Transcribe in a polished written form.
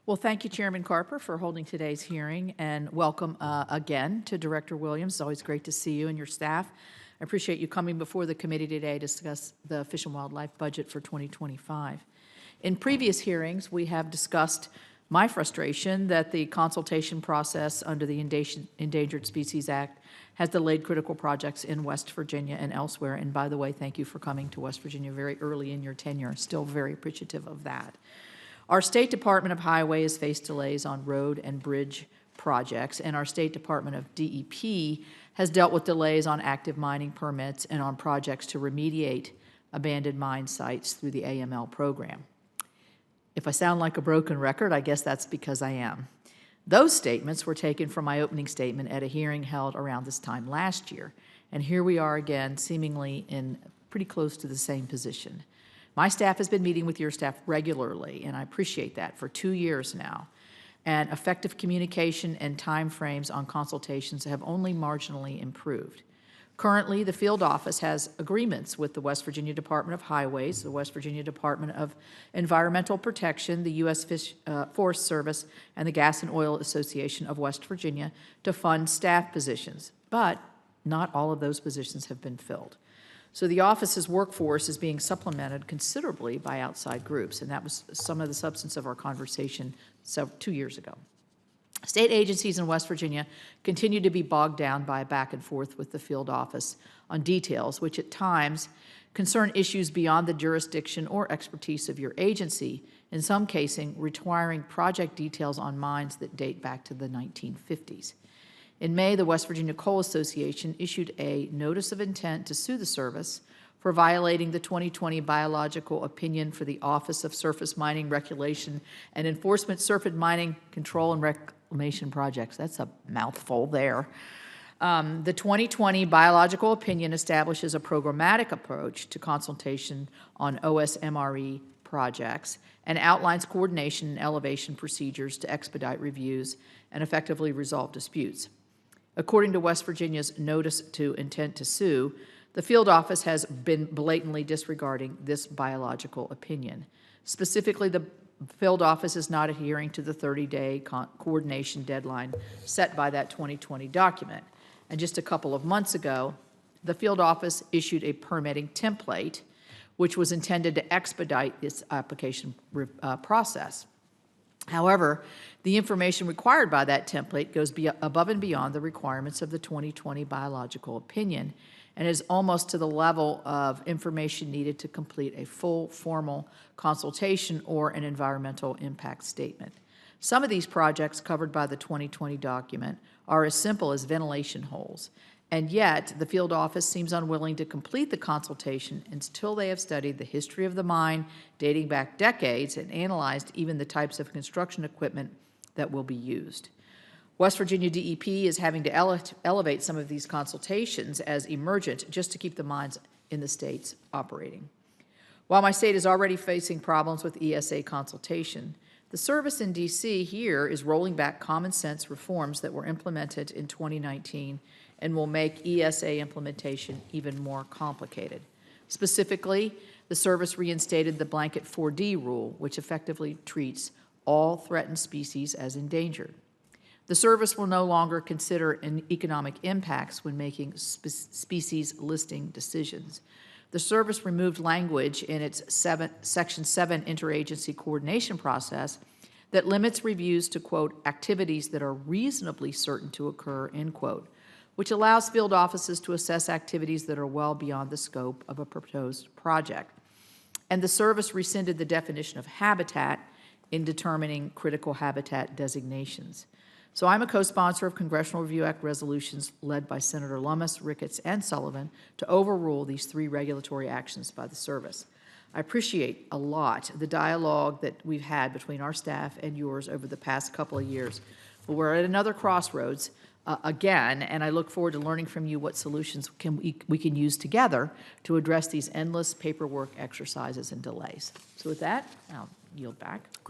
Well, thank you, Chairman Carper, for holding today's hearing, and welcome again to Director Williams. It's always great to see you and your staff. I appreciate you coming before the committee today to discuss the Fish and Wildlife budget for 2025. In previous hearings, we have discussed my frustration that the consultation process under the Endangered Species Act has delayed critical projects in West Virginia and elsewhere. And by the way, thank you for coming to West Virginia very early in your tenure. Still very appreciative of that. Our State Department of Highway has faced delays on road and bridge projects, and our State Department of DEP has dealt with delays on active mining permits and on projects to remediate abandoned mine sites through the AML program. If I sound like a broken record, I guess that's because I am. Those statements were taken from my opening statement at a hearing held around this time last year, and here we are again, seemingly in pretty close to the same position. My staff has been meeting with your staff regularly, and I appreciate that, for 2 years now. And effective communication and timeframes on consultations have only marginally improved. Currently, the field office has agreements with the West Virginia Department of Highways, the West Virginia Department of Environmental Protection, the U.S. Forest Service, and the Gas and Oil Association of West Virginia to fund staff positions, but not all of those positions have been filled. So the office's workforce is being supplemented considerably by outside groups, and that was some of the substance of our conversation 2 years ago. State agencies in West Virginia continue to be bogged down by a back and forth with the field office on details, which at times concern issues beyond the jurisdiction or expertise of your agency, in some cases requiring project details on mines that date back to the 1950s. In May, the West Virginia Coal Association issued a notice of intent to sue the service for violating the 2020 biological opinion for the Office of Surface Mining Regulation and Enforcement Surface Mining Control and Reclamation Projects. That's a mouthful there. The 2020 biological opinion establishes a programmatic approach to consultation on OSMRE projects and outlines coordination and elevation procedures to expedite reviews and effectively resolve disputes. According to West Virginia's notice to intent to sue, the field office has been blatantly disregarding this biological opinion. Specifically, the field office is not adhering to the 30-day coordination deadline set by that 2020 document. And just a couple of months ago, the field office issued a permitting template, which was intended to expedite this application process. However, the information required by that template goes above and beyond the requirements of the 2020 biological opinion and is almost to the level of information needed to complete a full formal consultation or an environmental impact statement. Some of these projects covered by the 2020 document are as simple as ventilation holes, and yet the field office seems unwilling to complete the consultation until they have studied the history of the mine dating back decades and analyzed even the types of construction equipment that will be used. West Virginia DEP is having to elevate some of these consultations as emergent just to keep the mines in the states operating. While my state is already facing problems with ESA consultation, the service in D.C. here is rolling back common sense reforms that were implemented in 2019 and will make ESA implementation even more complicated. Specifically, the service reinstated the blanket 4D rule, which effectively treats all threatened species as endangered. The service will no longer consider economic impacts when making species listing decisions. The service removed language in its Section 7 interagency coordination process that limits reviews to, quote, activities that are reasonably certain to occur, end quote, which allows field offices to assess activities that are well beyond the scope of a proposed project. And the service rescinded the definition of habitat in determining critical habitat designations. So I'm a co-sponsor of Congressional Review Act resolutions led by Senator Lummis, Ricketts, and Sullivan to overrule these 3 regulatory actions by the service. I appreciate a lot the dialogue that we've had between our staff and yours over the past couple of years. But we're at another crossroads again, and I look forward to learning from you what solutions we can use together to address these endless paperwork exercises and delays. So with that, I'll yield back. Great.